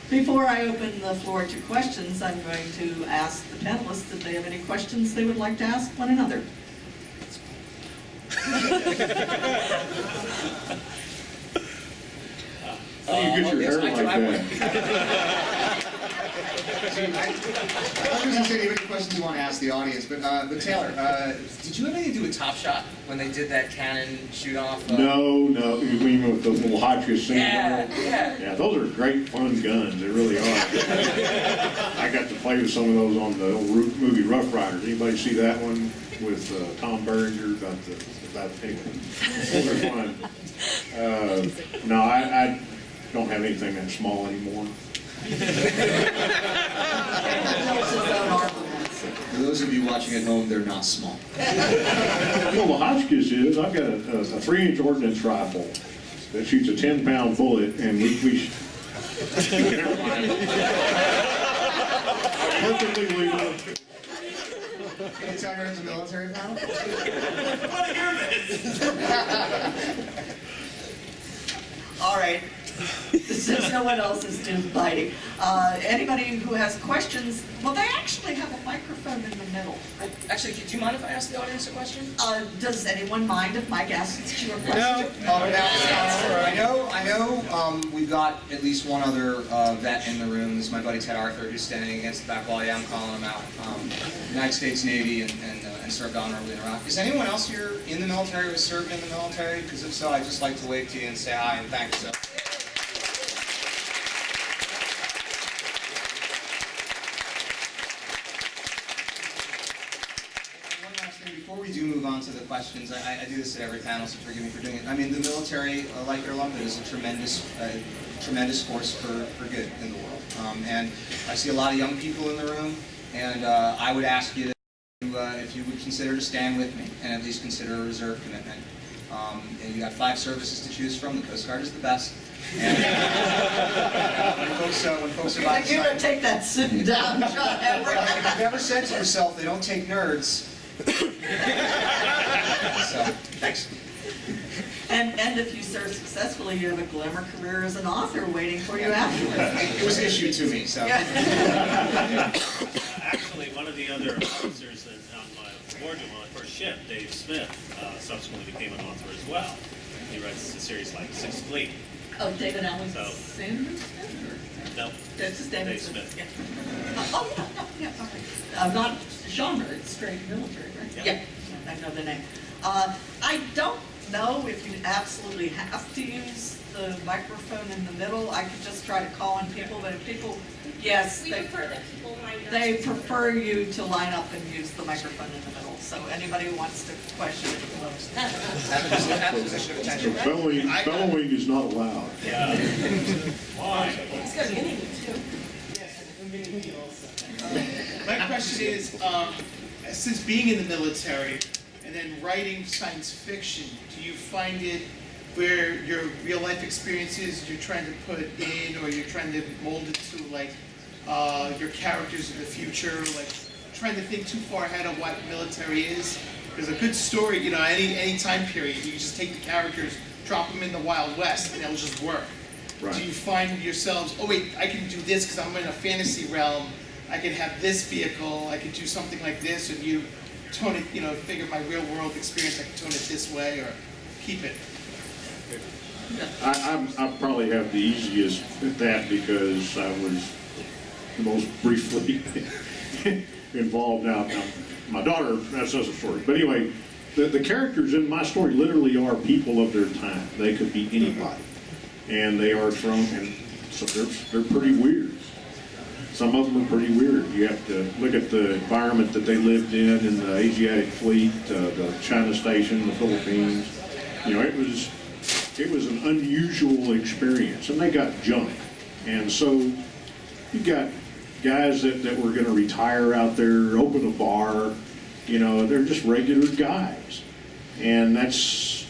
Before I open the floor to questions, I'm going to ask the panelists if they have any questions they would like to ask one another. You get your hair like that. I was going to say, do you have any questions you want to ask the audience? But Taylor, did you have anything to do with Top Shot when they did that cannon shoot-off? No. You mean with the little Hotchkiss scene? Yeah. Those are great fun guns. They really are. I got to play with some of those on the old movie Rough Riders. Anybody see that one with Tom Berenger about pig? Those are fun. No, I don't have anything that small anymore. For those of you watching at home, they're not small. Well, the Hotchkiss is, I've got a 3-inch ordnance rifle that shoots a 10-pound bullet, and we never mind. Perfectly legal. Can you tell you're in the military now? All right. Since no one else is doing biting, anybody who has questions, well, they actually have a microphone in the middle. Actually, do you mind if I ask the audience a question? Does anyone mind if Myke asks you a question? I know. We've got at least one other vet in the room. This is my buddy Ted Arthur, who's standing against the back wall. Yeah, I'm calling him out. United States Navy and served honorably in Iraq. Is anyone else here in the military or served in the military? Because if so, I'd just like to wave to you and say hi and thanks. So. Before we do move on to the questions, I do this at every panel, so forgive me for doing it. I mean, the military, like your lump, is a tremendous force for good in the world. And I see a lot of young people in the room, and I would ask you if you would consider to stand with me and at least consider a reserve commitment. And you got 5 services to choose from. The Coast Guard is the best. And when folks are by the You're going to take that sitting down, John. if you've ever said to yourself, they don't take nerds. So, thanks. And if you serve successfully, you have a glamour career as an author waiting for you afterwards. It was issued to me, so. Yeah. Actually, one of the other officers on my wardroom on my first ship, Dave Smith, subsequently became an author as well. He writes a series like Sixth Fleet. Oh, David Allen So- Sanders? No, That's just David Dave Smith. Smith. Yeah. Okay. Not genre, it's straight military, right? Yeah. I know the name. I don't know if you absolutely have to use the microphone in the middle. I could just try to call on people, but if people, yes, We prefer that people line up. they prefer you to line up and use the microphone in the middle. So anybody who wants to question it, Have a position of attention. Bellowing is not allowed. yeah. Why? He's got an enemy too. My question is, since being in the military and then writing science fiction, do you find it where your real life experiences you're trying to put in, or you're trying to mold it to like your characters in the future, like trying to think too far ahead of what military is? Because a good story, you know, any time period, you just take the characters, drop them in the Wild West, and it'll just work. Right. Do you find yourselves, oh wait, I can do this because I'm in a fantasy realm, I can have this vehicle, I could do something like this, and you tone it, you know, figure my real world experience, I can tone it this way, or keep it? I probably have the easiest at that because I was the most briefly involved. Now, my daughter, that's another story. But anyway, the characters in my story literally are people of their time. They could be anybody. And they are from, and so they're pretty weird. Some of them are pretty weird. You have to look at the environment that they lived in the Asiatic fleet, the China station, the Philippines. You know, it was an unusual experience, and they got junk. And so you got guys that were going to retire out there, open a bar. You know, they're just regular guys. And that's,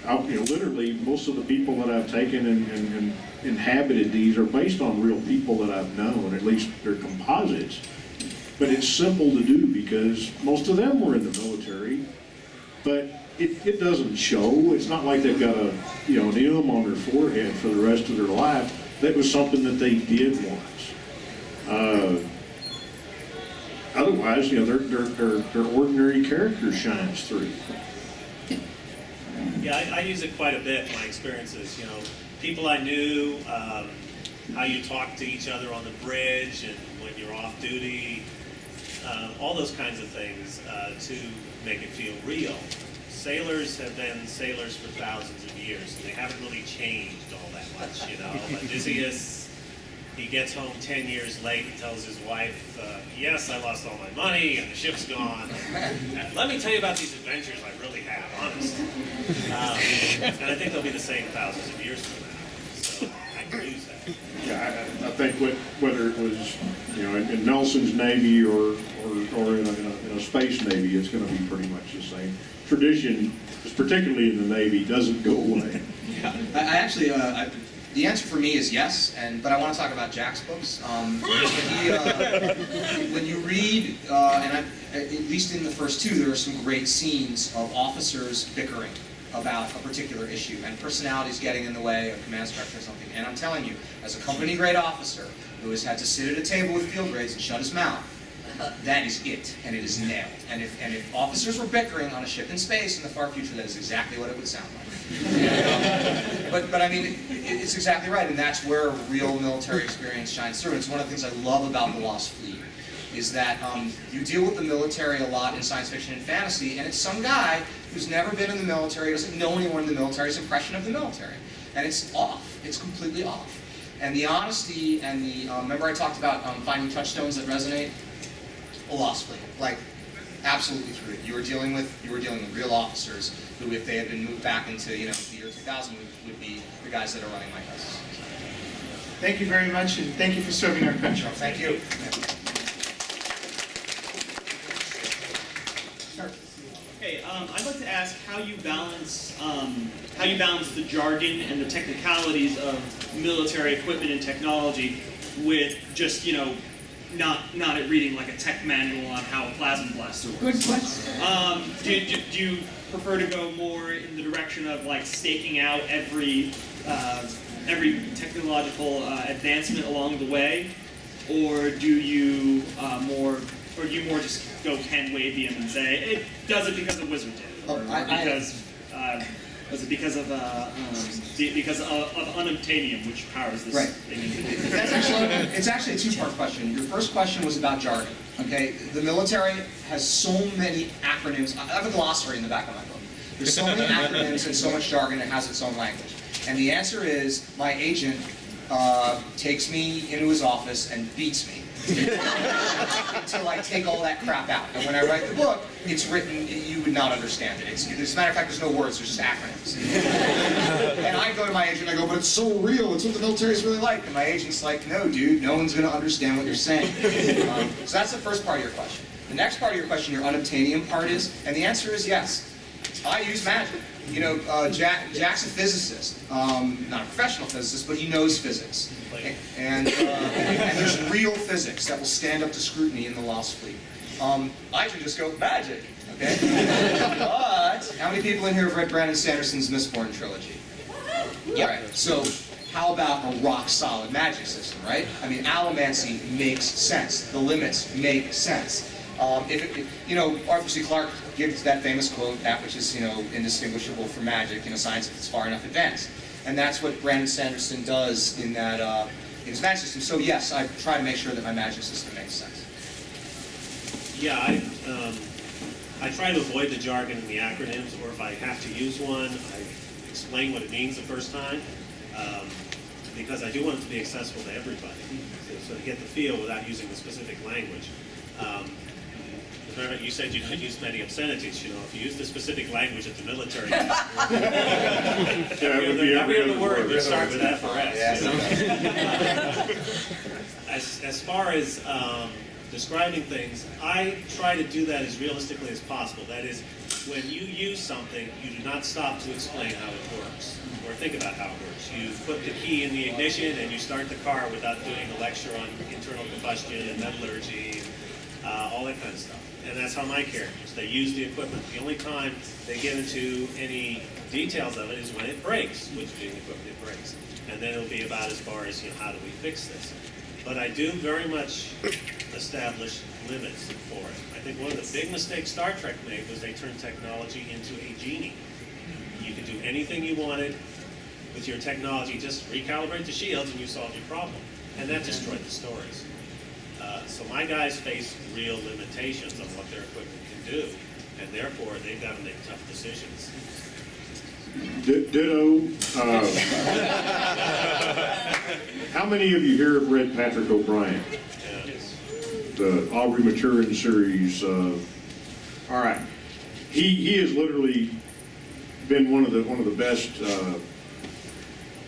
you know, literally most of the people that I've taken and inhabited these are based on real people that I've known, at least they're composites. But it's simple to do because most of them were in the military, but it doesn't show. It's not like they've got an M on their forehead for the rest of their life. that was something that they did want. Otherwise, their ordinary character shines through. Yeah, I use it quite a bit in my experiences. People I knew, how you talk to each other on the bridge and when you're off duty, all those kinds of things to make it feel real. Sailors have been sailors for thousands of years, and they haven't really changed all that much. Odysseus, he gets home 10 years late and tells his wife, yes, I lost all my money and the ship's gone. Let me tell you about these adventures I really had, honestly. And I think they'll be the same thousands of years from now. So I can use that. Yeah, I think whether it was in Nelson's Navy or in a space Navy, it's going to be pretty much the same. Tradition, particularly in the Navy, doesn't go away. Yeah, I actually, the answer for me is yes, but I want to talk about Jack's books. When you read, at least in the first two, there are some great scenes of officers bickering about a particular issue, and personalities getting in the way of command structure or something. And I'm telling you, as a company grade officer who has had to sit at a table with field grades and shut his mouth, that is it, and it is nailed. And if officers were bickering on a ship in space in the far future, that is exactly what it would sound like. But I mean, it's exactly right, and that's where real military experience shines through. It's one of the things I love about The Lost Fleet, is that you deal with the military a lot in science fiction and fantasy, and it's some guy who's never been in the military, doesn't know anyone in the military's impression of the military. And it's off. It's completely off. And the honesty and remember I talked about finding touchstones that resonate? A Lost Fleet. Like, absolutely through it. You were dealing with real officers who, if they had been moved back into the year 2000, would be the guys that are running my house. Thank you very much, and thank you for serving our country. Thank you. Hey, I'd like to ask how you balance the jargon and the technicalities of military equipment and technology with just not it reading like a tech manual on how a plasma blaster works. Good question. Do you prefer to go more in the direction of like staking out every technological advancement along the way, or do you more just go Ken Wavian and say it does it because a wizard did, or was it because of unobtainium, which powers this Right. thing? It's actually a two-part question. Your first question was about jargon. Okay, the military has so many acronyms. I have a glossary in the back of my book. There's so many acronyms and so much jargon, it has its own language. And the answer is, my agent takes me into his office and beats me until I take all that crap out. And when I write the book, it's written, you would not understand it. As a matter of fact, there's no words, there's just acronyms. And I go to my agent and I go, but it's so real, it's what the military's really like. And my agent's like, no dude, no one's going to understand what you're saying. So that's the first part of your question. The next part of your question, your unobtainium part is, and the answer is yes. I use magic. Jack's a physicist, not a professional physicist, but he knows physics. And there's real physics that will stand up to scrutiny in the Lost Fleet. I can just go, magic, okay? But, how many people in here have read Brandon Sanderson's Mistborn trilogy? Yeah. Right. So, how about a rock-solid magic system, right? I mean, allomancy makes sense. The limits make sense. Arthur C. Clarke gives that famous quote, that which is, indistinguishable from magic, science if it's far enough advanced. And that's what Brandon Sanderson does in that, in his magic system. So yes, I try to make sure that my magic system makes sense. Yeah, I try to avoid the jargon and the acronyms, or if I have to use one, I explain what it means the first time, because I do want it to be accessible to everybody, so to get the feel without using the specific language. You said you don't use many obscenities. If you use the specific language of the military, every other word would start with FRS. As far as describing things, I try to do that as realistically as possible. That is, when you use something, you do not stop to explain how it works, or think about how it works. You put the key in the ignition and you start the car without doing a lecture on internal combustion and metallurgy. all that kind of stuff. And that's how my characters, they use the equipment. The only time they get into any details of it is when it breaks, which being the equipment it breaks. And then it'll be about as far as, how do we fix this? But I do very much establish limits for it. I think one of the big mistakes Star Trek made was they turned technology into a genie. You could do anything you wanted with your technology, just recalibrate the shields and you solved your problem. And that destroyed the stories. So my guys face real limitations on what their equipment can do, and therefore they've got to make tough decisions. Ditto. How many of you here have read Patrick O'Brien? The Aubrey Maturin series. All right, he has literally been one of the best.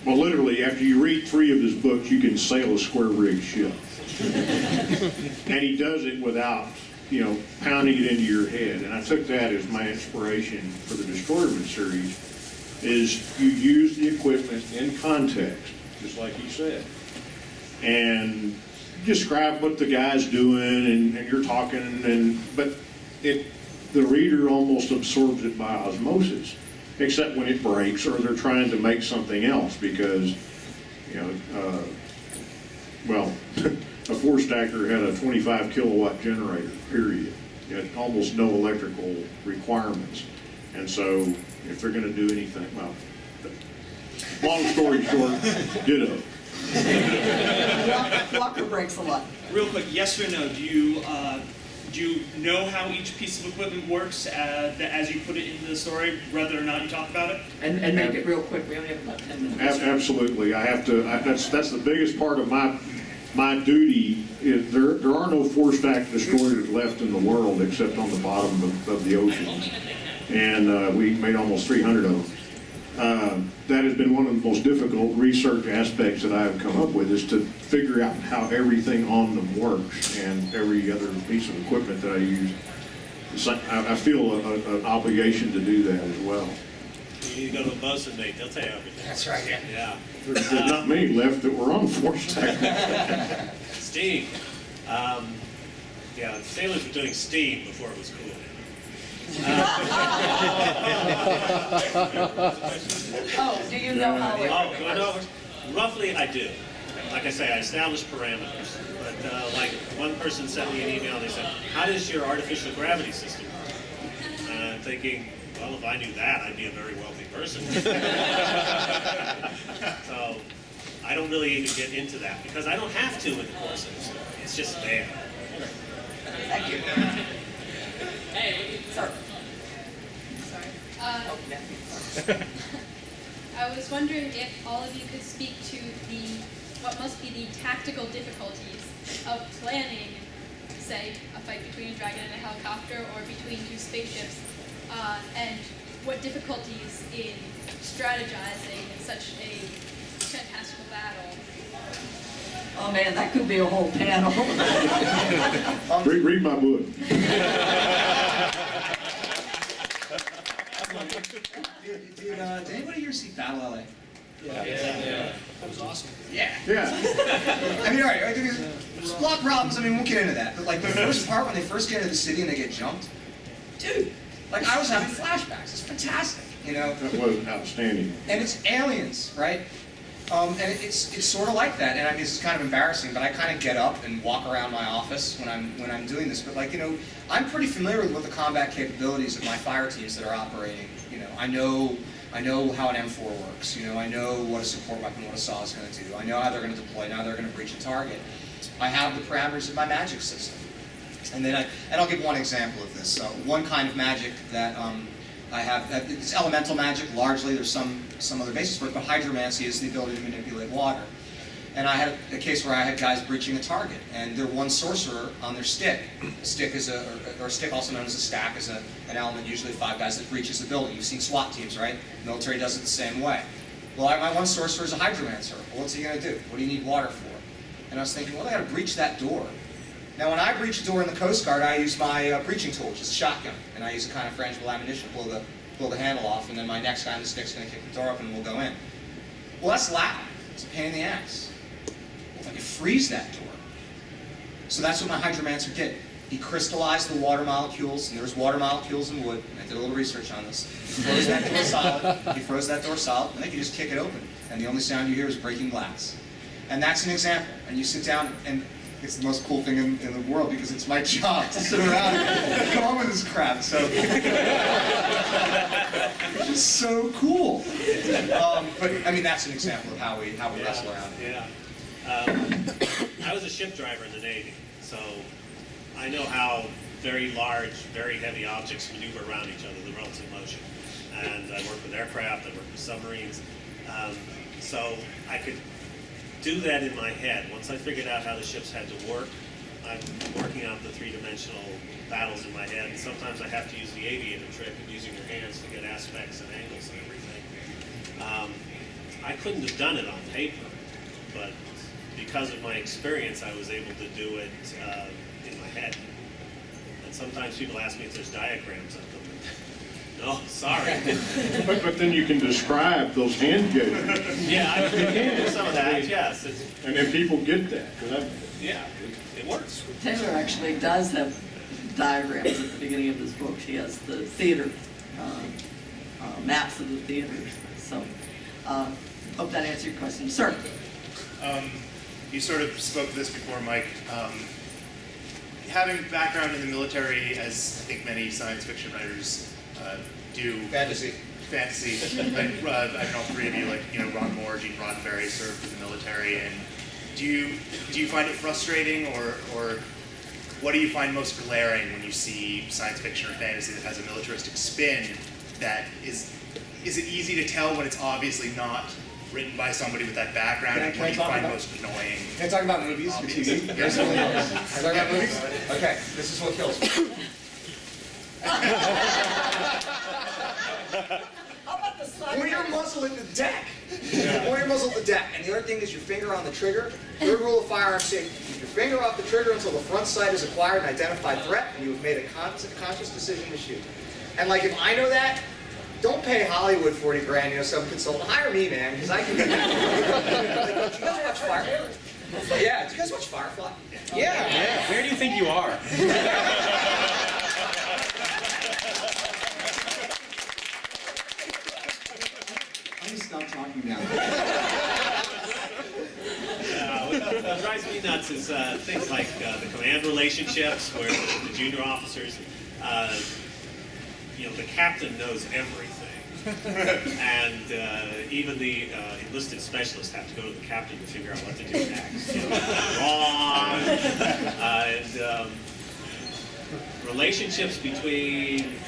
Well, literally, after you read 3 of his books, you can sail a square rig ship, and he does it without pounding it into your head. And I took that as my inspiration for the Destroyerman series. Is you use the equipment in context, just like he said, and describe what the guy's doing, and you're talking, but the reader almost absorbs it by osmosis, except when it breaks or they're trying to make something else because, a 4-stacker had a 25 kilowatt generator, period. It had almost no electrical requirements. And so if they're going to do anything, well, long story short, ditto. Walker breaks a lot. Real quick, yes or no? Do you know how each piece of equipment works as you put it into the story, whether or not you talk about it? And make it real quick. We only have about 10 minutes. Absolutely. I have to. That's the biggest part of my duty. Is there are no 4-stack destroyers left in the world except on the bottom of the oceans, and we made almost 300 of them. That has been one of the most difficult research aspects that I have come up with, is to figure out how everything on them works, and every other piece of equipment that I use. I feel an obligation to do that as well. You go to a bosun mate, they'll tell you everything. That's right, yeah. Yeah. There's not many left that were on 4-stack. Steam. Yeah, sailors were doing steam before it was cool. Oh, do you know how Oh, do I know? Roughly, I do. Like I say, I establish parameters. But like one person sent me an email, they said, how does your artificial gravity system work? And I'm thinking, well, if I knew that, I'd be a very wealthy person. So I don't really even get into that because I don't have to in the course of the story. It's just there. Thank you. Sir. Sorry. Oh, yeah. I was wondering if all of you could speak to what must be the tactical difficulties of planning, say, a fight between a dragon and a helicopter or between 2 spaceships, and what difficulties in strategizing in such a fantastical battle. Oh man, that could be a whole panel. Read my book. Did anybody here see Battle LA? Yeah. That was awesome. Yeah. Yeah. I mean, all right, there's plot problems, I mean, we'll get into that. But like the first part, when they first get into the city and they get jumped, dude, like I was having flashbacks. It's fantastic, That was outstanding. And it's aliens, right? And it's sort of like that. And I mean, this is kind of embarrassing, but I kind of get up and walk around my office when I'm doing this. But like, I'm pretty familiar with what the combat capabilities of my fire teams that are operating. I know how an M4 works. I know what a support weapon, what a SAW is going to do. I know how they're going to deploy. Now they're going to breach a target. I have the parameters of my magic system. And then I'll give one example of this. One kind of magic that I have, it's elemental magic largely. There's some other basis for it, but hydromancy is the ability to manipulate water. And I had a case where I had guys breaching a target, and they're one sorcerer on their stick. A stick is or a stick, also known as a stack, is an element, usually 5 guys, that breaches a building. You've seen SWAT teams, right? The military does it the same way. Well, my one sorcerer is a hydromancer. Well, what's he going to do? What do you need water for? And I was thinking, well, I got to breach that door. Now, when I breach a door in the Coast Guard, I use my breaching tool, which is a shotgun, and I use a kind of frangible ammunition to pull the handle off, and then my next guy on the stick's going to kick the door open, and we'll go in. Well, that's loud. It's a pain in the ass. Well, if I could freeze that door. So that's what my hydromancer did. He crystallized the water molecules, and there's water molecules in wood. I did a little research on this. He froze that door solid. He froze that door solid, and then you just kick it open, and the only sound you hear is breaking glass. And that's an example. And you sit down, and it's the most cool thing in the world because it's my job to sit around and come up with this crap. So it's just so cool. But I mean, that's an example of how we wrestle around. Yeah. I was a ship driver in the Navy, so I know how very large, very heavy objects maneuver around each other, the relative motion. And I work with aircraft, I work with submarines. So I could do that in my head. Once I figured out how the ships had to work, I'm working out the three-dimensional battles in my head. And sometimes I have to use the aviator trick of using your hands to get aspects and angles and everything. I couldn't have done it on paper, but because of my experience, I was able to do it in my head. And sometimes people ask me if there's diagrams of them. No, sorry. But then you can describe those hand gestures. Yeah, I can do some of that, yes. And then people get that. 'Cause Yeah, it works. Taylor actually does have diagrams at the beginning of his book. He has the theater, maps of the theaters. So, hope that answered your question. Sir? You sort of spoke to this before, Mike. Having background in the military, as I think many science fiction writers do. Fantasy. Like, I know 3 of you, like, Ron Moore, Gene Roddenberry served in the military, and do you find it frustrating, or what do you find most glaring when you see science fiction or fantasy that has a militaristic spin? That is it easy to tell when it's obviously not written by somebody with that background, and what do you find most annoying? Can I talk about movies or TV? Yes. Can I talk about movies? Okay, this is what kills me. How about the Point your muzzle at the deck. Point your muzzle at the deck. And the other thing is your finger on the trigger. Third rule of firearm safety. Keep your finger off the trigger until the front sight has acquired an identified threat and you have made a conscious decision to shoot. And like, if I know that, don't pay Hollywood 40 grand, some consultant. Hire me, man, because I can do that. Like, do you guys watch Firefly? Yeah, do you guys watch Firefly? Yeah. Where do you think you are? I'm going to stop talking now. What drives me nuts is things like the command relationships, where the junior officers, the captain knows everything, and even the enlisted specialists have to go to the captain to figure out what to do next. Wrong. And relationships between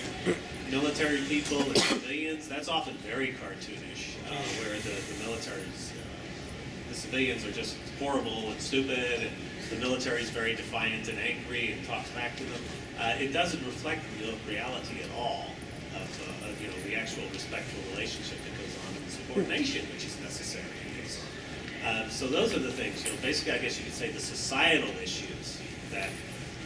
military people and civilians, that's often very cartoonish, where the military's, the civilians are just horrible and stupid, and the military's very defiant and angry and talks back to them. It doesn't reflect the reality at all of the actual respectful relationship that goes on in subordination, which is necessary in this. So those are the things, basically I guess you could say the societal issues, that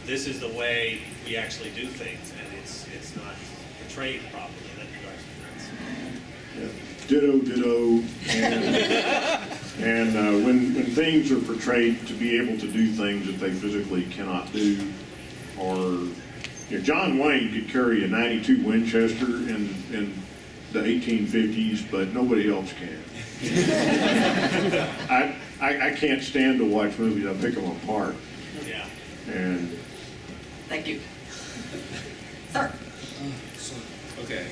this is the way we actually do things, and it's not portrayed properly. That drives me nuts. Ditto. And when things are portrayed to be able to do things that they physically cannot do, or John Wayne could carry a '92 Winchester in the 1850s, but nobody else can. I can't stand to watch movies. I pick them apart. Yeah. And Thank you. Sir? Okay.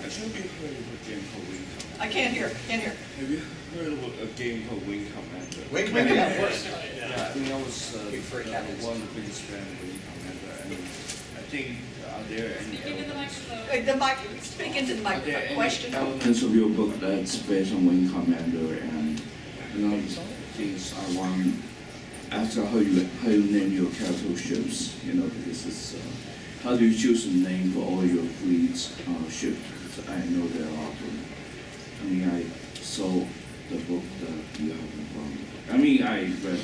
Have you heard of a game called Wing Commander? I can't hear. Have you heard of a game called Wing Commander? Wing Commander, yeah, of course. Yeah, I mean, I was one of the biggest fan of Wing Commander, and I think, are there any Speak into the elements? microphone. The mic, speak into the Are there microphone. any Question? elements of your book that's based on Wing Commander, and another things I want to ask how you name your capital ships, because it's how do you choose a name for all your fleets ships? Because I know there are a lot of them. I mean, I saw the book that you have in front of me. I mean, I read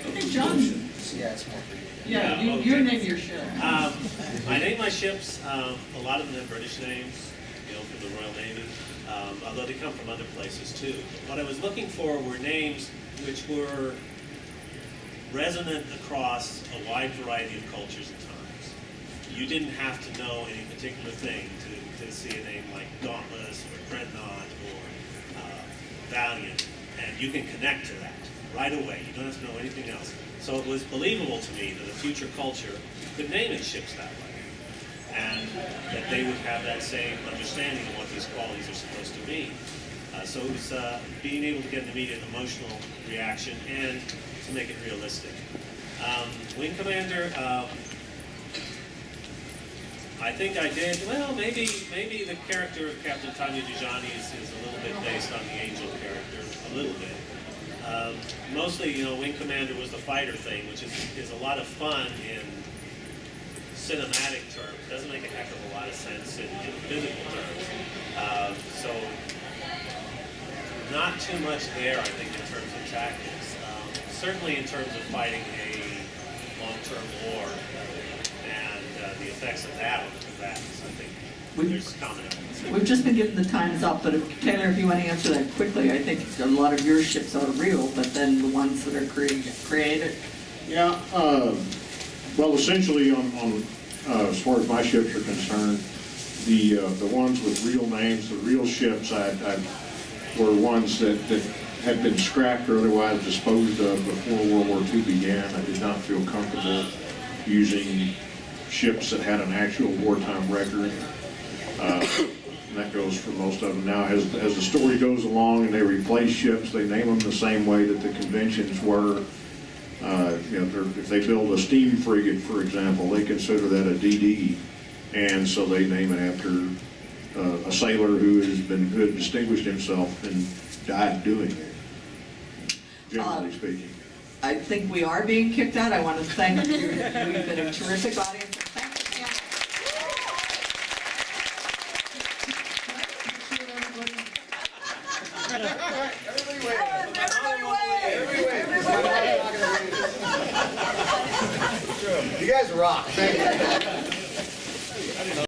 a Hey, John. portion. Yeah, it's more for you. Yeah, Yeah, you okay. name your ship. I name my ships, a lot of them have British names, for the Royal Navy, although they come from other places too. What I was looking for were names which were resonant across a wide variety of cultures and times. You didn't have to know any particular thing to see a name like Dauntless or Dreadnought or Valiant, and you can connect to that right away. You don't have to know anything else. So it was believable to me that a future culture could name its ships that way, and that they would have that same understanding of what these qualities are supposed to mean. So it was being able to get an immediate emotional reaction and to make it realistic. Wing Commander, I think I did, well, maybe the character of Captain Tanya Dujani is a little bit based on the Angel character, a little bit. Mostly, Wing Commander was the fighter thing, which is a lot of fun in cinematic terms. Doesn't make a heck of a lot of sense in physical terms. So not too much there, I think, in terms of tactics. Certainly in terms of fighting a long-term war and the effects of that on the combatants, I think there's common elements. We've just been given the time's up, but Taylor, if you want to answer that quickly, I think a lot of your ships are real, but then the ones that are created. Yeah, well, essentially on as far as my ships are concerned, the ones with real names, the real ships, were ones that had been scrapped or otherwise disposed of before World War II began. I did not feel comfortable using ships that had an actual wartime record. And that goes for most of them. Now, as the story goes along and they replace ships, they name them the same way that the conventions were. If they build a steam frigate, for example, they consider that a DD, and so they name it after a sailor who had distinguished himself and died doing it, generally speaking. I think we are being kicked out. I want to thank you. You've been a terrific audience. Thank you, You guys rock. Thank you.